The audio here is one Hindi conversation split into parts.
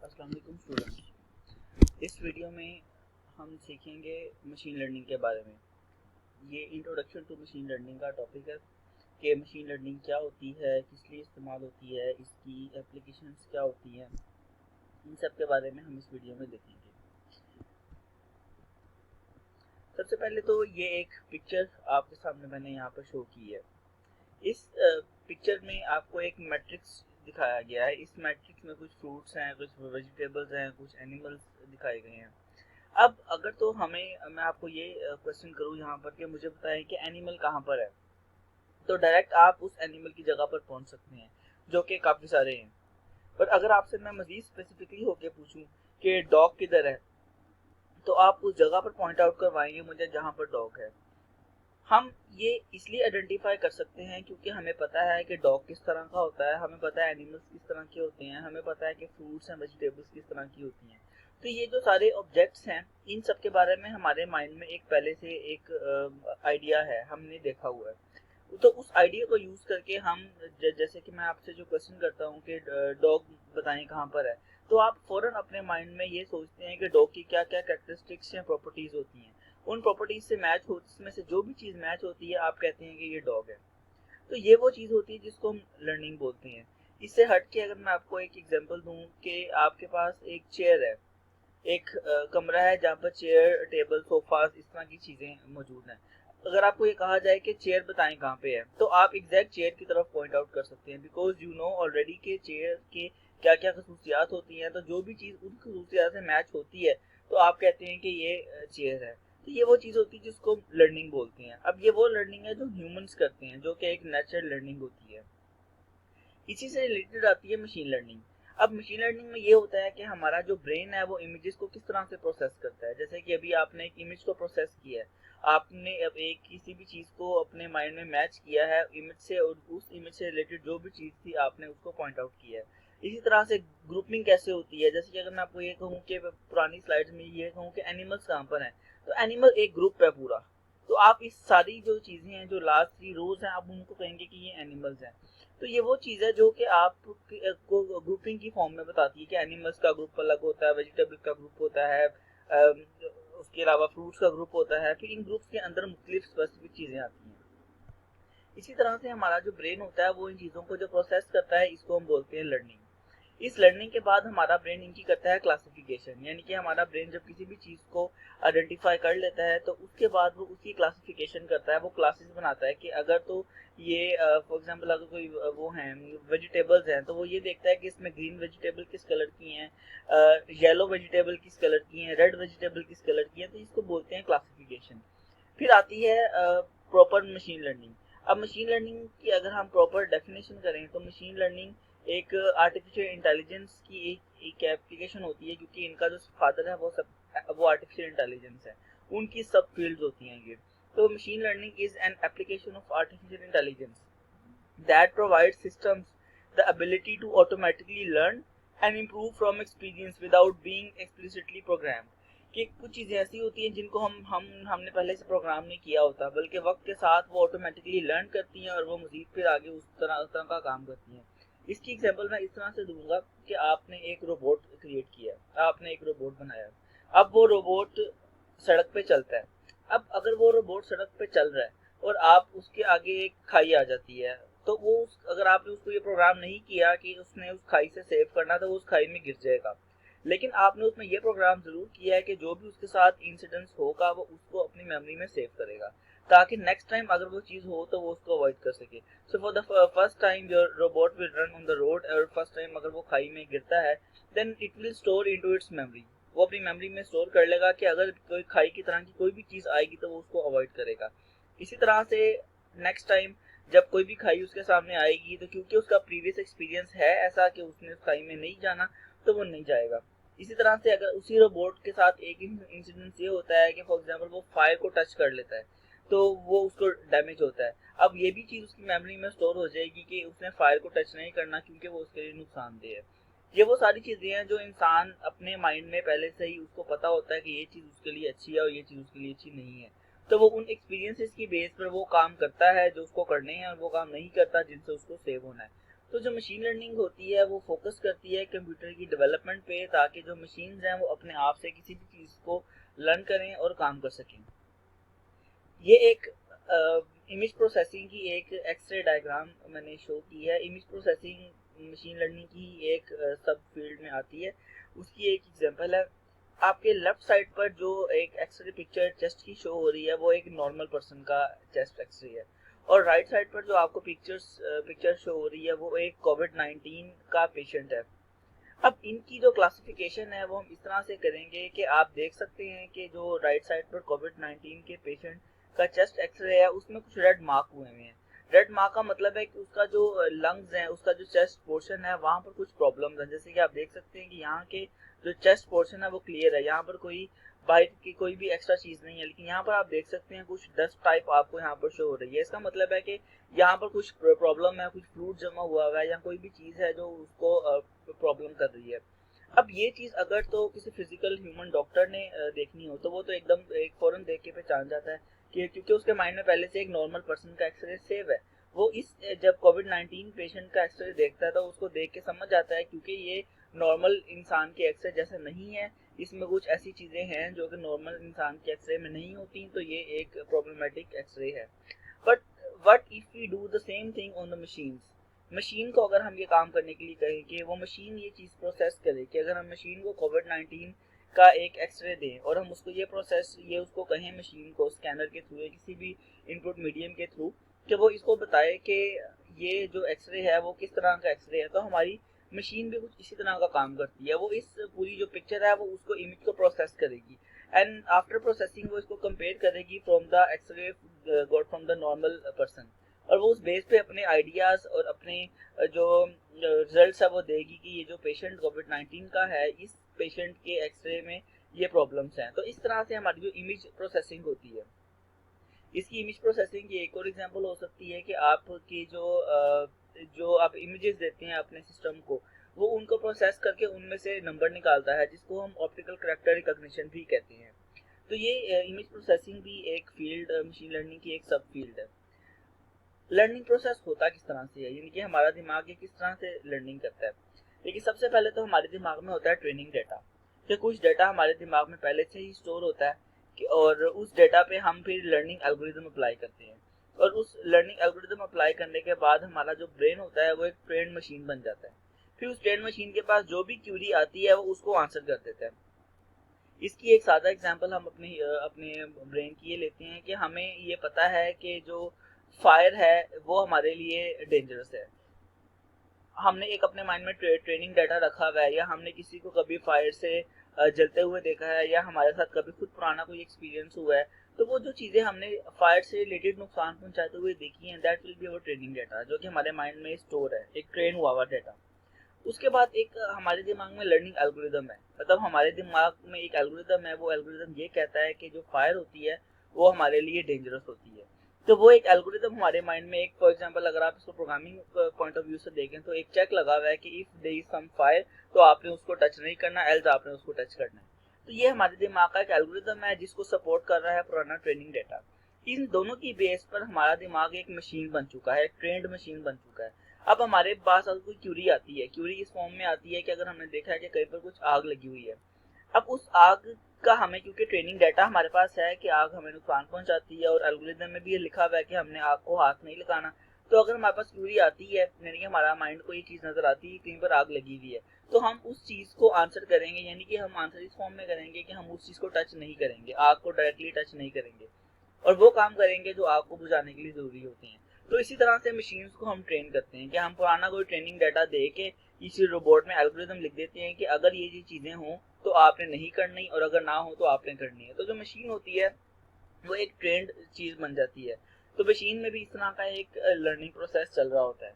अस्सलाम वालेकुम स्टूडेंट्स। इस वीडियो में हम सीखेंगे मशीन लर्निंग के बारे में। ये इंट्रोडक्शन टू मशीन लर्निंग का टॉपिक है कि मशीन लर्निंग क्या होती है, किस लिए इस्तेमाल होती है, इसकी एप्लीकेशंस क्या होती हैं, इन सब के बारे में हम इस वीडियो में देखेंगे। सबसे पहले तो ये एक पिक्चर आपके सामने मैंने यहाँ पर शो की है। इस पिक्चर में आपको एक मैट्रिक्स दिखाया गया है। इस मैट्रिक्स में कुछ फ्रूट्स हैं, कुछ वेजिटेबल्स हैं, कुछ एनिमल्स दिखाए गए हैं। अब अगर तो मैं आपको ये क्वेश्चन करूँ यहाँ पर कि मुझे बताएं कि एनिमल कहाँ पर है, तो डायरेक्ट आप उस एनिमल की जगह पर पहुँच सकते हैं, जो कि काफ़ी सारे हैं। पर अगर आपसे मैं मज़ीद स्पेसिफिकली होके पूछूं कि डॉग किधर है, तो आप उस जगह पर पॉइंट आउट करवाएंगे मुझे जहाँ पर डॉग है। हम ये इसलिए आइडेंटिफाई कर सकते हैं क्योंकि हमें पता है कि डॉग किस तरह का होता है, हमें पता है एनिमल्स किस तरह के होते हैं, हमें पता है कि फ्रूट्स एंड वेजिटेबल्स किस तरह की होती हैं। तो ये जो सारे ऑब्जेक्ट्स हैं, इन सब के बारे में हमारे माइंड में एक पहले से एक आइडिया है, हमने देखा हुआ है। तो उस आइडिया को यूज करके हम जैसे कि मैं आपसे जो क्वेश्चन करता हूँ कि डॉग बताएं कहाँ पर है, तो आप फौरन अपने माइंड में ये सोचते हैं कि डॉग की क्या क्या कैरेक्टरिस्टिक्स या प्रॉपर्टीज होती हैं। उन प्रॉपर्टीज से मैच हो, इसमें से जो भी चीज मैच होती है आप कहते हैं कि ये डॉग है। तो ये वो चीज होती है जिसको हम लर्निंग बोलते हैं। इससे हट के अगर मैं आपको एक एग्जांपल दूं कि आपके पास एक चेयर है, एक कमरा है जहाँ पर चेयर, टेबल, सोफास इस तरह की चीजें मौजूद हैं। अगर आपको ये कहा जाए कि चेयर बताएं कहाँ पे है, तो आप एग्जैक्ट चेयर की तरफ पॉइंट आउट कर सकते हैं, बिकॉज यू नो ऑलरेडी के चेयर के क्या क्या खसूसियात होती हैं। तो जो भी चीज उन खसूसियात से मैच होती है, तो आप कहते हैं कि ये चेयर है। तो ये वो चीज होती है जिसको लर्निंग बोलते हैं। अब ये वो लर्निंग है जो ह्यूमंस करते हैं, जो कि एक नेचुरल लर्निंग होती है। इसी से रिलेटेड आती है मशीन लर्निंग। अब मशीन लर्निंग में ये होता है कि हमारा जो ब्रेन है वो इमेजेस को किस तरह से प्रोसेस करता है। जैसे कि अभी आपने एक इमेज को प्रोसेस किया है, आपने अब एक किसी भी चीज को अपने माइंड में मैच किया है इमेज से, और उस इमेज से रिलेटेड जो भी चीज थी आपने उसको पॉइंट आउट किया है। इसी तरह से ग्रुपिंग कैसे होती है, जैसे कि अगर मैं आपको ये कहूँ कि पुरानी स्लाइड्स में ये कहूँ कि एनिमल्स कहाँ पर हैं, तो एनिमल एक ग्रुप है पूरा। तो आप इस सारी जो चीजें हैं, जो लास्ट 3 रोज हैं, आप उनको कहेंगे कि ये एनिमल्स हैं। तो ये वो चीज़ है जो कि आप को ग्रुपिंग की फॉर्म में बताती है कि एनिमल्स का ग्रुप अलग होता है, वेजिटेबल्स का ग्रुप होता है, उसके अलावा फ्रूट्स का ग्रुप होता है, फिर इन ग्रुप्स के अंदर मुख्तलिफ स्पेसिफिक चीज़ें आती हैं। इसी तरह से हमारा जो ब्रेन होता है वो इन चीज़ों को जो प्रोसेस करता है, इसको हम बोलते हैं लर्निंग। इस लर्निंग के बाद हमारा ब्रेन इनकी करता है क्लासिफिकेशन, यानी कि हमारा ब्रेन जब किसी भी चीज़ को आइडेंटिफाई कर लेता है, तो उसके बाद वो उसकी क्लासिफिकेशन करता है, वो क्लासेस बनाता है कि अगर तो ये फॉर एग्जांपल अगर कोई वो हैं वेजिटेबल्स हैं, तो वो ये देखता है कि इसमें ग्रीन वेजिटेबल किस कलर की हैं, येलो वेजिटेबल किस कलर की हैं, रेड वेजिटेबल किस कलर की हैं। तो इसको बोलते हैं क्लासिफिकेशन। फिर आती है प्रॉपर मशीन लर्निंग। अब मशीन लर्निंग की अगर हम प्रॉपर डेफिनेशन करें, तो मशीन लर्निंग एक आर्टिफिशियल इंटेलिजेंस की एक एप्लीकेशन होती है, क्योंकि इनका जो फादर है वो आर्टिफिशियल इंटेलिजेंस है, उनकी सब फील्ड्स होती हैं ये। तो machine learning is an application of artificial intelligence that provides systems the ability to automatically learn and improve from experience without being explicitly programmed। कि कुछ चीज़ें ऐसी होती हैं जिनको हमने पहले से प्रोग्राम नहीं किया होता, बल्कि वक्त के साथ वो ऑटोमेटिकली लर्न करती हैं और वो मजीद फिर आगे उस तरह का काम करती हैं। इसकी एग्जांपल मैं इस तरह से दूंगा कि आपने एक रोबोट क्रिएट किया, आपने एक रोबोट बनाया, अब वो रोबोट सड़क पे चलता है। अब अगर वो रोबोट सड़क पे चल रहा है और आप उसके आगे एक खाई आ जाती है, तो अगर आपने उसको ये प्रोग्राम नहीं किया कि उसने उस खाई से सेव करना, तो वो उस खाई में गिर जाएगा। लेकिन आपने उसमें ये प्रोग्राम जरूर किया है कि जो भी उसके साथ इंसिडेंट्स होगा वो उसको अपनी मेमोरी में सेव करेगा, ताकि नेक्स्ट टाइम अगर वो चीज हो तो वो उसको अवॉइड कर सके। So for the first time your robot will run on the road, और फर्स्ट टाइम अगर वो खाई में गिरता है, then it will store into its memory. वो अपनी मेमोरी में स्टोर कर लेगा कि अगर कोई खाई की तरह की कोई भी चीज आएगी तो वो उसको अवॉइड करेगा। इसी तरह से नेक्स्ट टाइम जब कोई भी खाई उसके सामने आएगी, तो क्योंकि उसका प्रीवियस एक्सपीरियंस है ऐसा कि उसने उस खाई में नहीं जाना, तो वो नहीं जाएगा। इसी तरह से अगर उसी रोबोट के साथ एक इंसिडेंस ये होता है कि फॉर एग्जांपल वो फायर को टच कर लेता है, तो वो उसको डैमेज होता है। अब ये भी चीज उसकी मेमोरी में स्टोर हो जाएगी कि उसने फायर को टच नहीं करना, क्योंकि वो उसके लिए नुकसानदेह है। ये वो सारी चीजें हैं जो इंसान अपने माइंड में पहले से ही उसको पता होता है कि ये चीज उसके लिए अच्छी है और ये चीज उसके लिए अच्छी नहीं है। तो वो उन एक्सपीरियंसेस की बेस पर वो काम करता है जो उसको करने हैं, और वो काम नहीं करता जिनसे उसको सेव होना है। तो जो मशीन लर्निंग होती है वो फोकस करती है कंप्यूटर की डेवलपमेंट पे, ताकि जो मशीन्स हैं वो अपने आप से किसी भी चीज़ को लर्न करें और काम कर सकें। ये एक इमेज प्रोसेसिंग की एक एक्सरे डायग्राम मैंने शो की है। इमेज प्रोसेसिंग मशीन लर्निंग की एक सब फील्ड में आती है। उसकी एक एग्जांपल है, आपके लेफ्ट साइड पर जो एक एक्सरे पिक्चर चेस्ट की शो हो रही है वो एक नॉर्मल पर्सन का चेस्ट एक्सरे है, और राइट साइड पर जो आपको पिक्चर शो हो रही है वो एक कोविड-19 का पेशेंट है। अब इनकी जो क्लासिफिकेशन है वो हम इस तरह से करेंगे कि आप देख सकते हैं कि जो राइट साइड पर कोविड-19 के पेशेंट का चेस्ट एक्सरे है उसमें कुछ रेड मार्क हुए हुए हैं। रेड मार्क का मतलब है कि उसका जो लंग्स है, उसका जो चेस्ट पोर्शन है वहाँ पर कुछ प्रॉब्लम्स हैं। जैसे कि आप देख सकते हैं कि यहाँ के जो चेस्ट पोर्शन है वो क्लियर है, यहाँ पर कोई बाहर की कोई भी एक्स्ट्रा चीज़ नहीं है, लेकिन यहाँ पर आप देख सकते हैं कुछ डस्ट टाइप आपको यहाँ पर शो हो रही है। इसका मतलब है कि यहाँ पर कुछ प्रॉब्लम है, कुछ फ्लूइड जमा हुआ है या कोई भी चीज़ है जो उसको प्रॉब्लम कर रही है। अब ये चीज़ अगर तो किसी फिजिकल ह्यूमन डॉक्टर ने देखनी हो तो वो तो एकदम एक फौरन देख के पहचान जाता है कि, क्योंकि उसके माइंड में पहले से एक नॉर्मल पर्सन का एक्सरे सेव है। वो इस जब कोविड-19 पेशेंट का एक्सरे देखता है तो उसको देख के समझ जाता है, क्योंकि ये नॉर्मल इंसान के एक्सरे जैसा नहीं है, इसमें कुछ ऐसी चीज़ें हैं जो कि नॉर्मल इंसान के एक्सरे में नहीं होती, तो ये एक प्रॉब्लमेटिक एक्सरे है। But what if we do the same thing on the machines? Machine को अगर हम ये काम करने के लिए कहें कि वो मशीन ये चीज़ प्रोसेस करे, कि अगर हम मशीन को कोविड-19 का एक एक्सरे दें और हम उसको ये उसको कहें मशीन को स्कैनर के थ्रू या किसी भी इनपुट मीडियम के थ्रू कि वो इसको बताए कि ये जो एक्सरे है वो किस तरह का एक्सरे है, तो हमारी मशीन भी कुछ इसी तरह का काम करती है। वो इस पूरी जो पिक्चर है वो उसको इमेज को प्रोसेस करेगी, एंड आफ्टर प्रोसेसिंग वो इसको कंपेयर करेगी from the x-ray got from the normal person, और वो उस बेस पे अपने आइडियाज़ और अपने जो रिजल्ट्स है वो देगी कि ये जो पेशेंट कोविड-19 का है इस पेशेंट के एक्सरे में ये प्रॉब्लम्स हैं। तो इस तरह से हमारी जो इमेज प्रोसेसिंग होती है, इसकी इमेज प्रोसेसिंग की एक और एग्जांपल हो सकती है कि आपकी जो आप इमेजेस देते हैं अपने सिस्टम को, वो उनको प्रोसेस करके उनमें से नंबर निकालता है, जिसको हम ऑप्टिकल कैरेक्टर रिकॉग्निशन भी कहते हैं। तो ये इमेज प्रोसेसिंग भी एक फील्ड मशीन लर्निंग की एक सब फील्ड है। लर्निंग प्रोसेस होता किस तरह से है, यानी कि हमारा दिमाग ये किस तरह से लर्निंग करता है। देखिए, सबसे पहले तो हमारे दिमाग में होता है ट्रेनिंग डाटा, कि कुछ डाटा हमारे दिमाग में पहले से ही स्टोर होता है और उस डाटा पे हम फिर लर्निंग एल्गोरिदम अप्लाई करते हैं, और उस लर्निंग एल्गोरिदम अप्लाई करने के बाद हमारा जो ब्रेन होता है वो एक ट्रेंड मशीन बन जाता है। फिर उस ट्रेंड मशीन के पास जो भी क्यूरी आती है वो उसको आंसर कर देता है। इसकी एक सादा एग्जांपल हम अपने ब्रेन की ये लेते हैं कि हमें ये पता है कि जो फायर है वो हमारे लिए डेंजरस है। हमने एक अपने माइंड में ट्रेनिंग डाटा रखा हुआ है, या हमने किसी को कभी फायर से जलते हुए देखा है, या हमारे साथ कभी खुद पुराना कोई एक्सपीरियंस हुआ है, तो वो जो चीज़ें हमने फायर से रिलेटेड नुकसान पहुंचाते हुए देखी हैं, that will be our training data, जो कि हमारे माइंड में स्टोर है, एक ट्रेन हुआ हुआ डाटा। उसके बाद एक हमारे दिमाग में लर्निंग एल्गोरिदम है, मतलब हमारे दिमाग में एक एल्गोरिदम है। वो एल्गोरिदम ये कहता है कि जो फायर होती है वो हमारे लिए डेंजरस होती है। तो वो एक एल्गोरिदम हमारे माइंड में एक, फॉर एग्जांपल अगर आप इसको प्रोग्रामिंग पॉइंट ऑफ व्यू से देखें तो एक चेक लगा हुआ है कि if there is some fire तो आपने उसको टच नहीं करना, एल्स आपने उसको टच करना है। तो ये हमारे दिमाग का एक एल्गोरिदम है जिसको सपोर्ट कर रहा है पुराना ट्रेनिंग डाटा। इन दोनों की बेस पर हमारा दिमाग एक मशीन बन चुका है, एक ट्रेंड मशीन बन चुका है। अब हमारे पास अगर कोई क्यूरी आती है, क्यूरी इस फॉर्म में आती है कि अगर हमने देखा है कि कहीं पर कुछ आग लगी हुई है, अब उस आग का हमें, क्योंकि ट्रेनिंग डाटा हमारे पास है कि आग हमें नुकसान पहुंचाती है और एल्गोरिदम में भी ये लिखा हुआ है कि हमने आग को हाथ नहीं लगाना, तो अगर हमारे पास क्यूरी आती है, यानी कि हमारा माइंड को ये चीज़ नजर आती है कहीं पर आग लगी हुई है, तो हम उस चीज़ को आंसर करेंगे, यानी कि हम आंसर इस फॉर्म में करेंगे कि हम उस चीज़ को टच नहीं करेंगे, आग को डायरेक्टली टच नहीं करेंगे, और वो काम करेंगे जो आग को बुझाने के लिए ज़रूरी होते हैं। तो इसी तरह से मशीन्स को हम ट्रेन करते हैं कि हम पुराना कोई ट्रेनिंग डाटा दे के इसी रोबोट में एल्गोरिदम लिख देते हैं कि अगर ये चीज़ें हों तो आपने नहीं करनी, और अगर ना हो तो आपने करनी है। तो जो मशीन होती है वो एक ट्रेंड चीज़ बन जाती है। तो मशीन में भी इस तरह का एक लर्निंग प्रोसेस चल रहा होता है।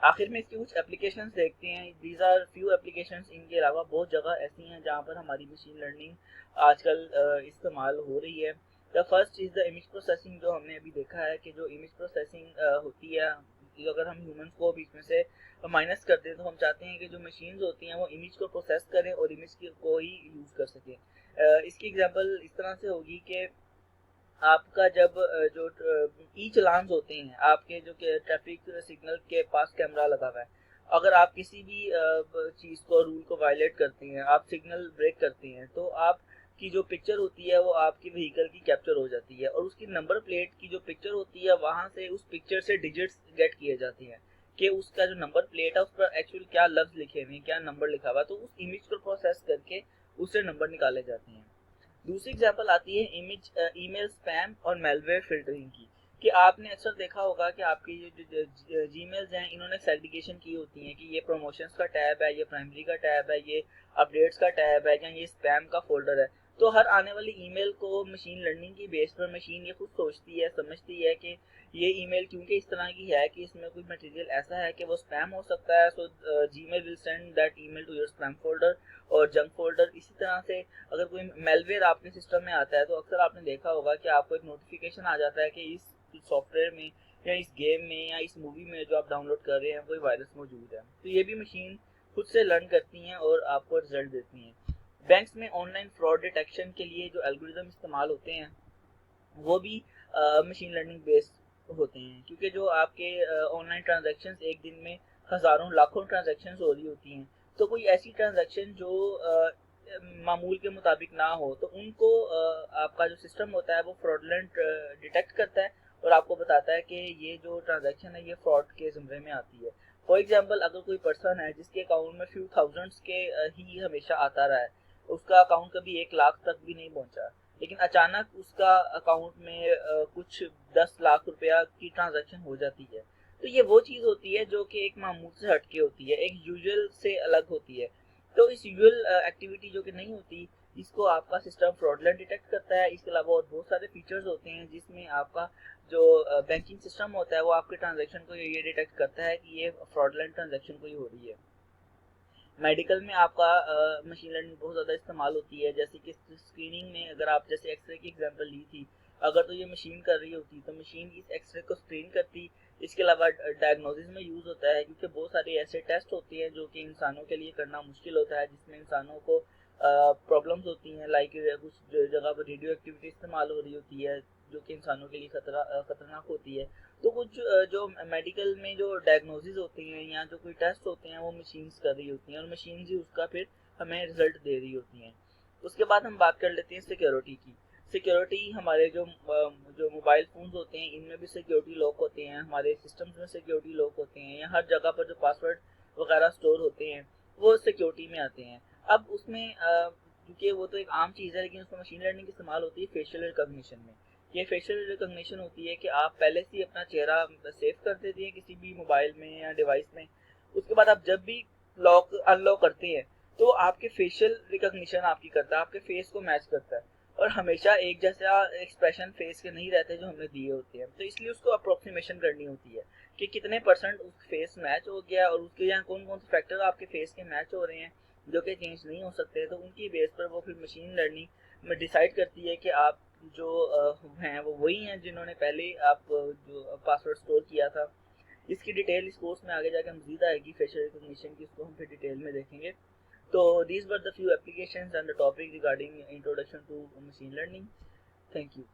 आखिर में इसकी कुछ एप्लीकेशंस देखते हैं। दीज आर फ्यू एप्लीकेशंस, इनके अलावा बहुत जगह ऐसी हैं जहाँ पर हमारी मशीन लर्निंग आजकल इस्तेमाल हो रही है। The first is the image processing, जो हमने अभी देखा है कि जो इमेज प्रोसेसिंग होती है, अगर हम ह्यूमंस को बीच में से माइनस कर दें तो हम चाहते हैं कि जो मशीन्स होती हैं वो इमेज को प्रोसेस करें और इमेज को ही यूज़ कर सकें। इसकी एग्जांपल इस तरह से होगी कि आपका जब जो ई चालान्स होते हैं, आपके जो ट्रैफिक सिग्नल के पास कैमरा लगा हुआ है, अगर आप किसी भी चीज़ को, रूल को वायलेट करते हैं, आप सिग्नल ब्रेक करते हैं, तो आप की जो पिक्चर होती है वो आपकी व्हीकल की कैप्चर हो जाती है, और उसकी नंबर प्लेट की जो पिक्चर होती है वहाँ से उस पिक्चर से डिजिट्स गेट किए जाते हैं कि उसका जो नंबर प्लेट है उस पर एक्चुअल क्या लफ्ज लिखे हुए हैं, क्या नंबर लिखा हुआ है, तो उस इमेज को प्रोसेस करके उससे नंबर निकाले जाते हैं। दूसरी एग्जांपल आती है ईमेल स्पैम और मेलवेयर फिल्टरिंग की, कि आपने अक्सर देखा होगा कि आपकी ये जीमेल्स हैं, इन्होंने सेग्रीगेशन की होती हैं कि ये प्रमोशंस का टैब है, ये प्राइमरी का टैब है, ये अपडेट्स का टैब है, या ये स्पैम का फोल्डर है। तो हर आने वाली ईमेल को मशीन लर्निंग की बेस पर मशीन ये खुद सोचती है, समझती है कि ये ईमेल क्योंकि इस तरह की है कि इसमें कोई मटेरियल ऐसा है कि वो स्पैम हो सकता है, so Gmail will send that email to your spam folder और जंक फोल्डर। इसी तरह से अगर कोई मेलवेयर आपके सिस्टम में आता है तो अक्सर आपने देखा होगा कि आपको एक नोटिफिकेशन आ जाता है कि इस सॉफ्टवेयर में या इस गेम में या इस मूवी में जो आप डाउनलोड कर रहे हैं कोई वायरस मौजूद है। तो ये भी मशीन खुद से लर्न करती हैं और आपको रिजल्ट देती हैं। बैंक्स में ऑनलाइन फ्रॉड डिटेक्शन के लिए जो एल्गोरिदम इस्तेमाल होते हैं वो भी मशीन लर्निंग बेस्ड होते हैं, क्योंकि जो आपके ऑनलाइन ट्रांजैक्शन एक दिन में हज़ारों लाखों ट्रांजैक्शन हो रही होती हैं, तो कोई ऐसी ट्रांजैक्शन जो मामूल के मुताबिक ना हो तो उनको आपका जो सिस्टम होता है वो फ्रॉडलेंट डिटेक्ट करता है और आपको बताता है कि ये जो ट्रांजैक्शन है ये फ्रॉड के ज़ुमरे में आती है। फॉर एग्जांपल, अगर कोई पर्सन है जिसके अकाउंट में फ्यू थाउजेंड्स के ही हमेशा आता रहा है, उसका अकाउंट कभी 1 लाख तक भी नहीं पहुंचा, लेकिन अचानक उसका अकाउंट में कुछ 10 लाख रुपया की ट्रांजैक्शन हो जाती है, तो ये वो चीज़ होती है जो कि एक मामूल से हटके होती है, एक यूजुअल से अलग होती है। तो इस यूजुअल एक्टिविटी जो कि नहीं होती, इसको आपका सिस्टम फ्रॉडलेंट डिटेक्ट करता है। इसके अलावा और बहुत सारे फीचर्स होते हैं जिसमें आपका जो बैंकिंग सिस्टम होता है वो आपके ट्रांजैक्शन को ये डिटेक्ट करता है कि ये फ्रॉडलेंट ट्रांजैक्शन कोई हो रही है। मेडिकल में आपका मशीन लर्निंग बहुत ज़्यादा इस्तेमाल होती है, जैसे कि स्क्रीनिंग में अगर आप जैसे एक्सरे की एग्जांपल ली थी, अगर तो ये मशीन कर रही होती तो मशीन इस एक्सरे को स्क्रीन करती। इसके अलावा डायग्नोसिस में यूज़ होता है, क्योंकि बहुत सारे ऐसे टेस्ट होते हैं जो कि इंसानों के लिए करना मुश्किल होता है, जिसमें इंसानों को प्रॉब्लम्स होती हैं, लाइक कुछ जगह पर रेडियो एक्टिविटी इस्तेमाल हो रही होती है जो कि इंसानों के लिए खतरनाक होती है। तो कुछ जो मेडिकल में जो डायग्नोसिस होती हैं या जो कोई टेस्ट होते हैं वो मशीन्स कर रही होती हैं और मशीन्स ही उसका फिर हमें रिजल्ट दे रही होती हैं। उसके बाद हम बात कर लेते हैं सिक्योरिटी की। सिक्योरिटी हमारे जो मोबाइल फ़ोन्स होते हैं इनमें भी सिक्योरिटी लॉक होते हैं, हमारे सिस्टम्स में सिक्योरिटी लॉक होते हैं, या हर जगह पर जो पासवर्ड वगैरह स्टोर होते हैं वो सिक्योरिटी में आते हैं। अब उसमें क्योंकि वो तो एक आम चीज़ है, लेकिन उसमें मशीन लर्निंग इस्तेमाल होती है फेशियल रिकॉग्निशन में। ये फेशियल रिकॉग्निशन होती है कि आप पहले से ही अपना चेहरा सेव कर देते हैं किसी भी मोबाइल में या डिवाइस में, उसके बाद आप जब भी लॉक अनलॉक करते हैं तो आपके फेशियल रिकॉग्निशन आपकी करता है, आपके फेस को मैच करता है, और हमेशा एक जैसा एक्सप्रेशन फेस के नहीं रहते जो हमने दिए होते हैं, तो इसलिए उसको अप्रोक्सीमेशन करनी होती है कि कितने परसेंट उस फेस मैच हो गया और उसके यहाँ कौन कौन से फैक्टर आपके फेस के मैच हो रहे हैं जो कि चेंज नहीं हो सकते। तो उनकी बेस पर वो फिर मशीन लर्निंग में डिसाइड करती है कि आप जो हैं वो वही हैं जिन्होंने पहले आप जो पासवर्ड स्टोर किया था। इसकी डिटेल इस कोर्स में आगे जाकर मजीद आएगी फेशियल रिकॉग्निशन की, इसको हम फिर डिटेल में देखेंगे। तो these were the few applications and the topic regarding introduction to machine learning. Thank you.